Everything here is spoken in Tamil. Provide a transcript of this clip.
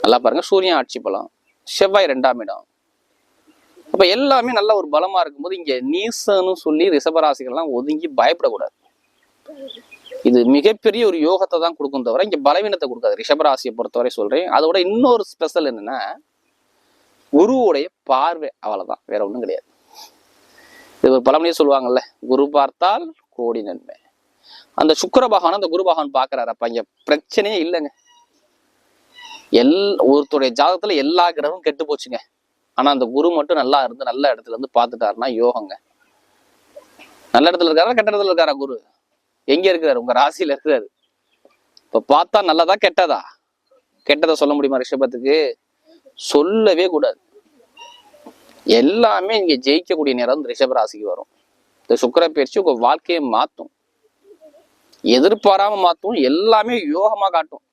நல்லா பாருங்க, சூரியன் ஆட்சி பலம், செவ்வாய் 2ஆம் இடம். அப்ப எல்லாமே நல்ல ஒரு பலமா இருக்கும்போது இங்க நீசன்னு சொல்லி ரிஷபராசிகள்லாம் ஒதுங்கி பயப்படக்கூடாது. இது மிகப்பெரிய ஒரு யோகத்தை தான் கொடுக்கும் தவிர இங்க பலவீனத்தை கொடுக்காது. ரிஷபராசியை பொறுத்தவரை சொல்றேன். அதோட இன்னொரு ஸ்பெஷல் என்னன்னா, குருவுடைய பார்வை, அவ்வளவுதான், வேற ஒண்ணும் கிடையாது. இது ஒரு பழமொழியே சொல்லுவாங்கல்ல, குரு பார்த்தால் கோடி நன்மை. அந்த சுக்கிர பகவான் அந்த குரு பகவான் பாக்குறாரு. அப்ப இங்க பிரச்சனையே இல்லைங்க. ஒருத்தருடைய ஜாதகத்துல எல்லா கிரகமும் கெட்டு போச்சுங்க. ஆனா அந்த குரு மட்டும் நல்லா இருந்து நல்ல இடத்துல இருந்து பாத்துட்டாருன்னா யோகங்க. நல்ல இடத்துல இருக்காரா கெட்ட இடத்துல இருக்காரா? குரு எங்க இருக்கிறாரு? உங்க ராசியில இருக்கிறாரு. இப்ப பார்த்தா நல்லதா கெட்டதா? கெட்டதை சொல்ல முடியுமா ரிஷபத்துக்கு? சொல்லவே கூடாது. எல்லாமே இங்க ஜெயிக்கக்கூடிய நேரம் ரிஷப ராசிக்கு வரும். இந்த சுக்கிர பயிற்சி உங்க வாழ்க்கையை மாத்தும், எதிர்பாராம மாத்தும், எல்லாமே யோகமா காட்டும்.